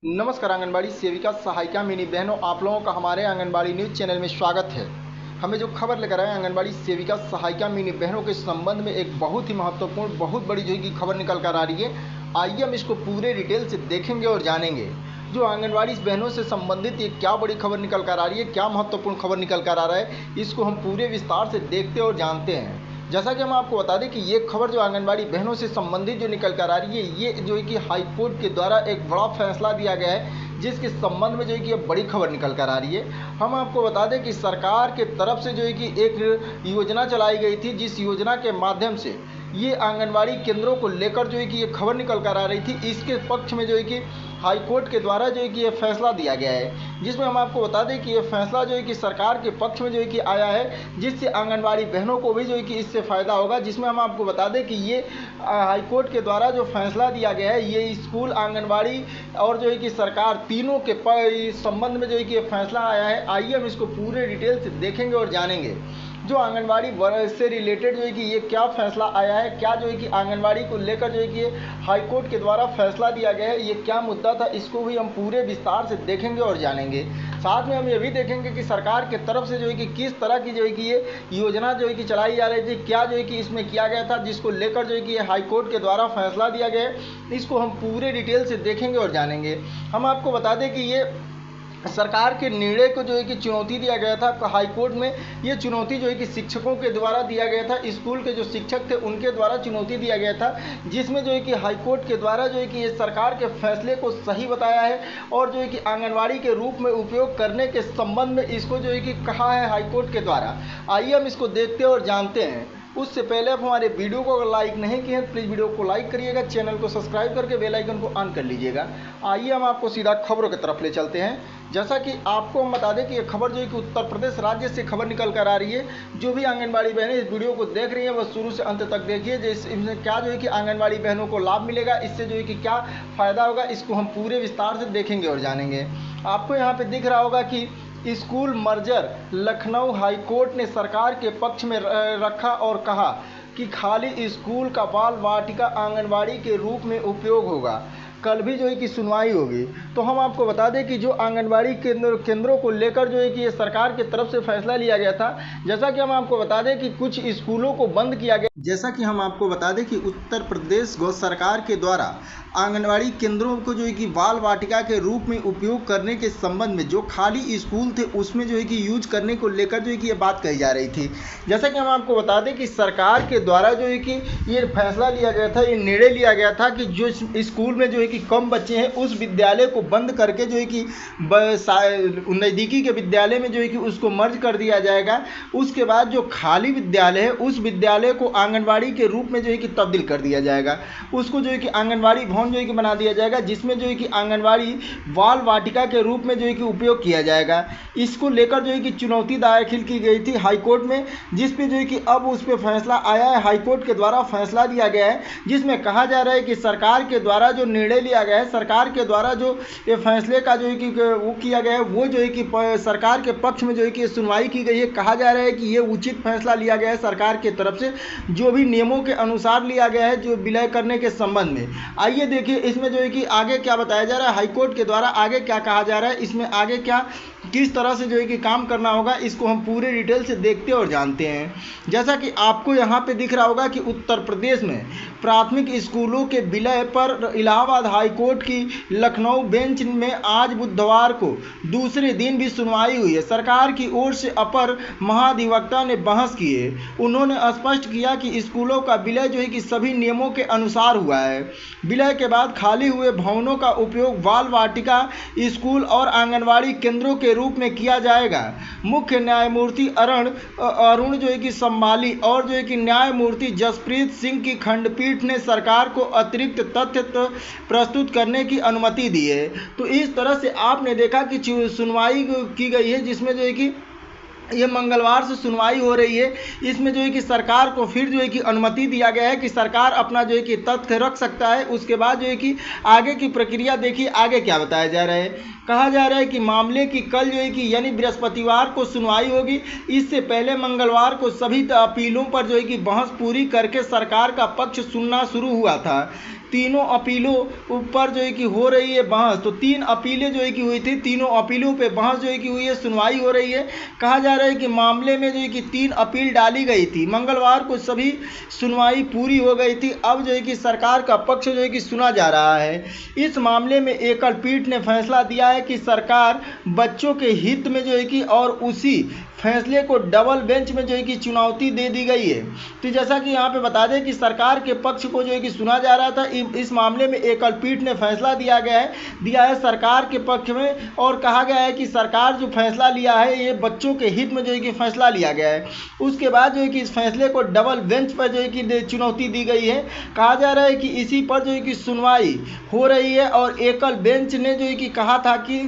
नमस्कार आंगनबाड़ी सेविका सहायिका मिनी बहनों, आप लोगों का हमारे आंगनबाड़ी न्यूज़ चैनल में स्वागत है। हमें जो खबर लेकर आए आंगनबाड़ी सेविका सहायिका मिनी बहनों के संबंध में एक बहुत ही महत्वपूर्ण, बहुत बड़ी जो है कि खबर निकल कर आ रही है। आइए हम इसको पूरे डिटेल से देखेंगे और जानेंगे जो आंगनबाड़ी बहनों से संबंधित ये क्या बड़ी खबर निकल कर आ रही है, क्या महत्वपूर्ण खबर निकल कर आ रहा है, इसको हम पूरे विस्तार से देखते और जानते हैं। जैसा कि हम आपको बता दें कि ये खबर जो आंगनबाड़ी बहनों से संबंधित जो निकल कर आ रही है, ये जो है कि हाई कोर्ट के द्वारा एक बड़ा फैसला दिया गया है, जिसके संबंध में जो है कि ये बड़ी खबर निकल कर आ रही है। हम आपको बता दें कि सरकार के तरफ से जो है कि एक योजना चलाई गई थी, जिस योजना के माध्यम से ये आंगनबाड़ी केंद्रों को लेकर जो है कि ये खबर निकल कर आ रही थी। इसके पक्ष में जो है कि हाई कोर्ट के द्वारा जो है कि ये फैसला दिया गया है, जिसमें हम आपको बता दें कि ये फैसला जो है कि सरकार के पक्ष में जो है कि आया है, जिससे आंगनबाड़ी बहनों को भी जो है कि इससे फ़ायदा होगा। जिसमें हम आपको बता दें कि ये हाई कोर्ट के द्वारा जो फैसला दिया गया है, ये स्कूल, आंगनबाड़ी और जो है कि सरकार तीनों के संबंध में जो है कि ये फैसला आया है। आइए हम इसको पूरे डिटेल से देखेंगे और जानेंगे जो आंगनबाड़ी वर्ग से रिलेटेड जो है कि ये क्या फैसला आया है, क्या जो है कि आंगनबाड़ी को लेकर जो है कि ये हाई कोर्ट के द्वारा फैसला दिया गया है, ये क्या मुद्दा था, इसको भी हम पूरे विस्तार से देखेंगे और जानेंगे। साथ में हम ये भी देखेंगे कि सरकार के तरफ से जो है कि किस तरह की जो है कि ये योजना जो है कि चलाई जा रही थी, क्या जो है कि इसमें किया गया था, जिसको लेकर जो है कि ये हाई कोर्ट के द्वारा फैसला दिया गया है, इसको हम पूरे डिटेल से देखेंगे और जानेंगे। हम आपको बता दें कि ये सरकार के निर्णय को जो है कि चुनौती दिया गया था हाई कोर्ट में। ये चुनौती जो है कि शिक्षकों के द्वारा दिया गया था, स्कूल के जो शिक्षक थे उनके द्वारा चुनौती दिया गया था, जिसमें जो है कि हाई कोर्ट के द्वारा जो है कि ये सरकार के फैसले को सही बताया है और जो है कि आंगनबाड़ी के रूप में उपयोग करने के संबंध में इसको जो है कि कहा है हाई कोर्ट के द्वारा। आइए हम इसको देखते और जानते हैं। उससे पहले आप हमारे वीडियो को अगर लाइक नहीं किए हैं, प्लीज़ वीडियो को लाइक करिएगा, चैनल को सब्सक्राइब करके बेल आइकन को ऑन कर लीजिएगा। आइए हम आपको सीधा खबरों की तरफ ले चलते हैं। जैसा कि आपको हम बता दें कि ये खबर जो है कि उत्तर प्रदेश राज्य से खबर निकल कर आ रही है। जो भी आंगनबाड़ी बहनें इस वीडियो को देख रही हैं वह शुरू से अंत तक देखिए, इसमें क्या जो है कि आंगनबाड़ी बहनों को लाभ मिलेगा, इससे जो है कि क्या फ़ायदा होगा, इसको हम पूरे विस्तार से देखेंगे और जानेंगे। आपको यहाँ पर दिख रहा होगा कि school merger Lucknow high court ने सरकार के पक्ष में रखा और कहा कि खाली स्कूल का बाल वाटिका आंगनबाड़ी के रूप में उपयोग होगा। कल भी जो है कि सुनवाई होगी। तो हम आपको बता दें कि जो आंगनबाड़ी केंद्रों को लेकर जो है कि ये सरकार की तरफ से फैसला लिया गया था। जैसा कि हम आपको बता दें कि कुछ स्कूलों को बंद किया गया। जैसा कि हम आपको बता दें कि उत्तर प्रदेश सरकार के द्वारा आंगनबाड़ी केंद्रों को जो है कि बाल वाटिका के रूप में उपयोग करने के संबंध में जो खाली स्कूल थे उसमें जो है कि यूज करने को लेकर जो है कि ये बात कही जा रही थी। जैसा कि हम आपको बता दें कि सरकार के द्वारा जो है कि ये फैसला लिया गया था, ये निर्णय लिया गया था कि जो स्कूल में जो है कि कम बच्चे हैं उस विद्यालय को बंद करके जो है कि नज़दीकी के विद्यालय में जो है कि उसको मर्ज कर दिया जाएगा। उसके बाद जो खाली विद्यालय है उस विद्यालय को आंगनबाड़ी के रूप में जो है कि तब्दील कर दिया जाएगा। उसको जो है कि आंगनबाड़ी भवन जो है कि बना दिया जाएगा, जिसमें जो है कि आंगनबाड़ी बाल वाटिका के रूप में जो है कि उपयोग किया जाएगा। इसको लेकर जो है कि चुनौती दाखिल की गई थी हाई कोर्ट में, जिस पे जो है कि अब उस पर फैसला आया है। हाई कोर्ट के द्वारा फैसला दिया गया है, जिसमें कहा जा रहा है कि सरकार के द्वारा जो निर्णय लिया गया है, सरकार के द्वारा जो ये फैसले का जो है कि वो किया गया है, वो जो है कि सरकार के पक्ष में जो है कि सुनवाई की गई है। कहा जा रहा है कि ये उचित फैसला लिया गया है सरकार की तरफ से, जो भी नियमों के अनुसार लिया गया है जो विलय करने के संबंध में। आइए देखिए इसमें जो है कि आगे क्या बताया जा रहा है, हाई कोर्ट के द्वारा आगे क्या कहा जा रहा है, इसमें आगे क्या किस तरह से जो है कि काम करना होगा, इसको हम पूरे डिटेल से देखते और जानते हैं। जैसा कि आपको यहाँ पे दिख रहा होगा कि उत्तर प्रदेश में प्राथमिक स्कूलों के विलय पर इलाहाबाद हाई कोर्ट की लखनऊ बेंच में आज बुधवार को दूसरे दिन भी सुनवाई हुई है। सरकार की ओर से अपर महाधिवक्ता ने बहस की है। उन्होंने स्पष्ट किया कि स्कूलों का विलय जो है कि सभी नियमों के अनुसार हुआ है। विलय के बाद खाली हुए भवनों का उपयोग बाल वाटिका, स्कूल और आंगनबाड़ी केंद्रों के रूप में किया जाएगा। मुख्य न्यायमूर्ति अरुण जो है कि संभाली और जो है कि न्यायमूर्ति जसप्रीत सिंह की खंडपीठ ने सरकार को अतिरिक्त तथ्य प्रस्तुत करने की अनुमति दी है। तो इस तरह से आपने देखा कि सुनवाई की गई है, जिसमें जो है कि ये मंगलवार से सुनवाई हो रही है। इसमें जो है कि सरकार को फिर जो है कि अनुमति दिया गया है कि सरकार अपना जो है कि तथ्य रख सकता है। उसके बाद जो है कि आगे की प्रक्रिया देखिए आगे क्या बताया जा रहा है। कहा जा रहा है कि मामले की कल जो है कि यानी बृहस्पतिवार को सुनवाई होगी। इससे पहले मंगलवार को सभी अपीलों पर जो है कि बहस पूरी करके सरकार का पक्ष सुनना शुरू हुआ था। तीनों अपीलों पर जो है कि हो रही है बहस। तो 3 अपीलें जो है कि हुई थी, तीनों अपीलों पे बहस जो है कि हुई है, सुनवाई हो रही है। कहा जा रहा है कि मामले में जो है कि 3 अपील डाली गई थी। मंगलवार को सभी सुनवाई पूरी हो गई थी। अब जो है कि सरकार का पक्ष जो है कि सुना जा रहा है। इस मामले में एकल पीठ ने फैसला दिया है कि सरकार बच्चों के हित में जो है कि और उसी फैसले को डबल बेंच में जो है कि चुनौती दे दी गई है। तो जैसा कि यहाँ पे बता दें कि सरकार के पक्ष को जो है कि सुना जा रहा था, इस मामले में एकल पीठ ने फैसला दिया है सरकार के पक्ष में, और कहा गया है कि सरकार जो फैसला लिया है ये बच्चों के हित में जो है कि फैसला लिया गया है। उसके बाद जो है कि इस फैसले को डबल बेंच पर जो है कि चुनौती दी गई है। कहा जा रहा है कि इसी पर जो है कि सुनवाई हो रही है, और एकल बेंच ने जो है कि कहा था कि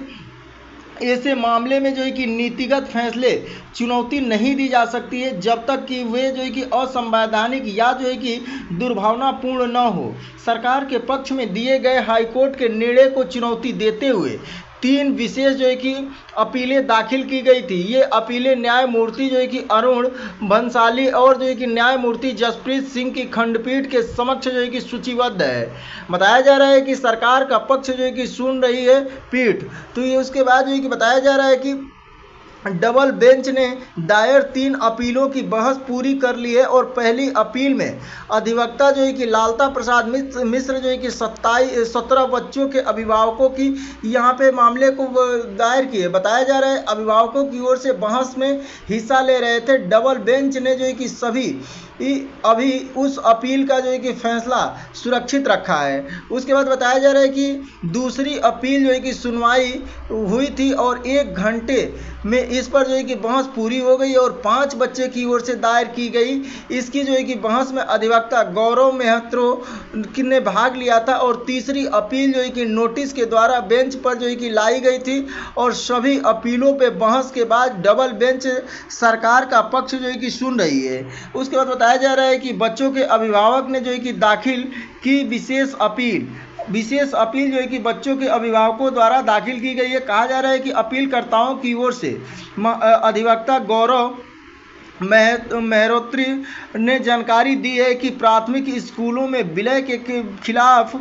ऐसे मामले में जो है कि नीतिगत फैसले चुनौती नहीं दी जा सकती है जब तक कि वे जो है कि असंवैधानिक या जो है कि दुर्भावनापूर्ण न हो। सरकार के पक्ष में दिए गए हाईकोर्ट के निर्णय को चुनौती देते हुए 3 विशेष जो है कि अपीलें दाखिल की गई थी। ये अपीलें न्यायमूर्ति जो है कि अरुण भंसाली और जो है कि न्यायमूर्ति जसप्रीत सिंह की खंडपीठ के समक्ष जो है कि सूचीबद्ध है। बताया जा रहा है कि सरकार का पक्ष जो है कि सुन रही है पीठ। तो ये उसके बाद जो है कि बताया जा रहा है कि डबल बेंच ने दायर 3 अपीलों की बहस पूरी कर ली है, और पहली अपील में अधिवक्ता जो है कि लालता प्रसाद मिश्र जो है कि 17 बच्चों के अभिभावकों की यहाँ पे मामले को दायर किए। बताया जा रहा है अभिभावकों की ओर से बहस में हिस्सा ले रहे थे। डबल बेंच ने जो है कि अभी उस अपील का जो है कि फैसला सुरक्षित रखा है। उसके बाद बताया जा रहा है कि दूसरी अपील जो है कि सुनवाई हुई थी, और 1 घंटे में इस पर जो है कि बहस पूरी हो गई, और 5 बच्चे की ओर से दायर की गई इसकी जो है कि बहस में अधिवक्ता गौरव मेहत्रो ने भाग लिया था। और तीसरी अपील जो है कि नोटिस के द्वारा बेंच पर जो है कि लाई गई थी, और सभी अपीलों पे बहस के बाद डबल बेंच सरकार का पक्ष जो है कि सुन रही है। उसके बाद बताया जा रहा है कि बच्चों के अभिभावक ने जो है कि दाखिल की विशेष अपील जो है कि बच्चों के अभिभावकों द्वारा दाखिल की गई है। कहा जा रहा है कि अपीलकर्ताओं की ओर से अधिवक्ता गौरव मेहरोत्री ने जानकारी दी है कि प्राथमिक स्कूलों में विलय के खिलाफ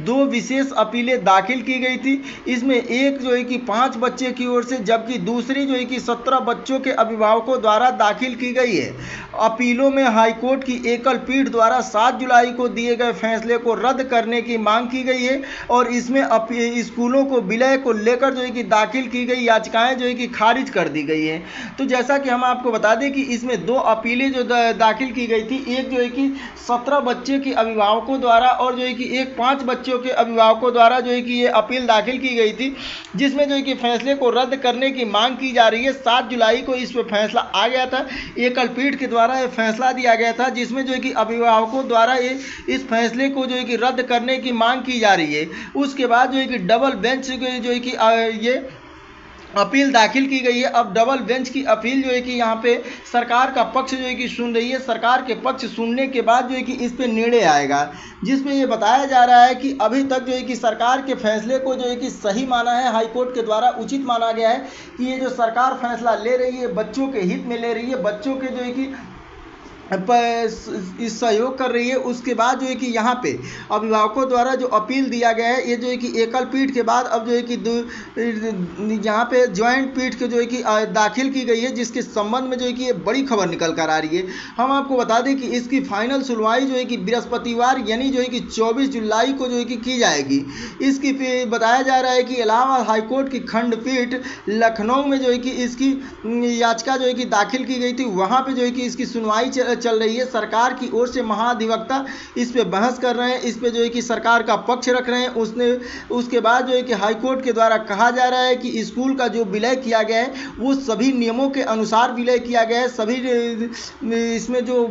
2 विशेष अपीलें दाखिल की गई थी। इसमें एक जो है कि 5 बच्चे की ओर से, जबकि दूसरी जो है कि 17 बच्चों के अभिभावकों द्वारा दाखिल की गई है। अपीलों में हाईकोर्ट की एकल पीठ द्वारा 7 जुलाई को दिए गए फैसले को रद्द करने की मांग की गई है, और इसमें स्कूलों को विलय को लेकर जो है कि दाखिल की गई याचिकाएं जो है कि खारिज कर दी गई हैं। तो जैसा कि हम आपको बता दें कि इसमें 2 अपीलें जो दाखिल की गई थी, एक जो है कि 17 बच्चे के अभिभावकों द्वारा, और जो है कि एक 5 बच्चों के अभिभावकों द्वारा जो है कि ये अपील दाखिल की गई थी, जिसमें जो है कि फैसले को रद्द करने की मांग की जा रही है। 7 जुलाई को इस पर फैसला आ गया था, एकल पीठ के द्वारा ये फैसला दिया गया था, जिसमें जो है कि अभिभावकों द्वारा ये इस फैसले को जो है कि रद्द करने की मांग की जा रही है। उसके बाद जो है कि डबल बेंच जो है कि ये अपील दाखिल की गई है। अब डबल बेंच की अपील जो है कि यहाँ पे सरकार का पक्ष जो है कि सुन रही है। सरकार के पक्ष सुनने के बाद जो है कि इस पे निर्णय आएगा, जिसमें ये बताया जा रहा है कि अभी तक जो है कि सरकार के फैसले को जो है कि सही माना है, हाईकोर्ट के द्वारा उचित माना गया है कि ये जो सरकार फैसला ले रही है बच्चों के हित में ले रही है, बच्चों के जो है कि इस सहयोग कर रही है। उसके बाद जो है कि यहाँ पे अभिभावकों द्वारा जो अपील दिया गया है, ये जो है कि एकल पीठ के बाद अब जो है कि यहाँ पे ज्वाइंट पीठ के जो है कि दाखिल की गई है, जिसके संबंध में जो है कि ये बड़ी खबर निकल कर आ रही है। हम आपको बता दें कि इसकी फाइनल सुनवाई जो है कि बृहस्पतिवार यानी जो है कि 24 जुलाई को जो है कि की जाएगी। इसकी बताया जा रहा है कि इलाहाबाद हाईकोर्ट की खंडपीठ लखनऊ में जो है कि इसकी याचिका जो है कि दाखिल की गई थी, वहाँ पर जो है कि इसकी सुनवाई चल रही है। सरकार की ओर से महाधिवक्ता इस पे बहस कर रहे हैं, इस पे जो है कि सरकार का पक्ष रख रहे हैं। उसके बाद जो है कि हाईकोर्ट के द्वारा कहा जा रहा है कि स्कूल का जो विलय किया गया है वो सभी नियमों के अनुसार विलय किया गया है। सभी इसमें जो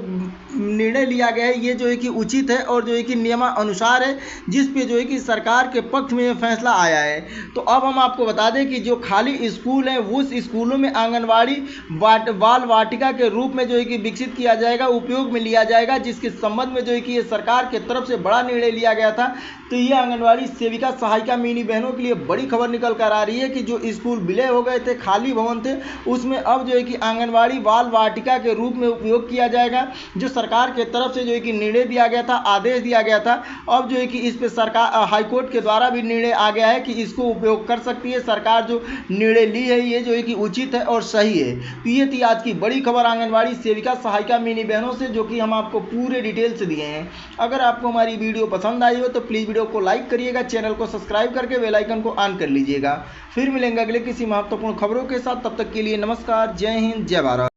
निर्णय लिया गया है ये जो है कि उचित है और जो है कि नियमानुसार है, जिस पे जो है कि सरकार के पक्ष में फैसला आया है। तो अब हम आपको बता दें कि जो खाली स्कूल हैं उस स्कूलों में आंगनबाड़ी बाल वाटिका के रूप में जो है कि विकसित किया जाएगा। जाएगा, उपयोग में लिया जाएगा, जिसके संबंध में जो है कि ये सरकार के तरफ से बड़ा निर्णय लिया गया था। तो ये आंगनबाड़ी सेविका सहायिका मिनी बहनों के लिए बड़ी खबर निकल कर आ रही है कि जो स्कूल विलय हो गए थे, खाली भवन थे, उसमें अब जो है कि आंगनबाड़ी बाल वाटिका के रूप में उपयोग किया जाएगा। जो सरकार के तरफ से जो है कि निर्णय दिया गया था, आदेश दिया गया था, अब जो है कि इस पे सरकार हाईकोर्ट के द्वारा भी निर्णय आ गया है कि इसको उपयोग कर सकती है। सरकार जो निर्णय ली है ये जो है कि उचित है और सही है। तो ये थी आज की बड़ी खबर आंगनबाड़ी सेविका सहायिका मिनी बहनों से, जो कि हम आपको पूरे डिटेल से दिए हैं। अगर आपको हमारी वीडियो पसंद आई हो तो प्लीज़ वीडियो को लाइक करिएगा, चैनल को सब्सक्राइब करके बेल आइकन को ऑन कर लीजिएगा। फिर मिलेंगे अगले किसी महत्वपूर्ण खबरों के साथ, तब तक के लिए नमस्कार, जय हिंद, जय भारत।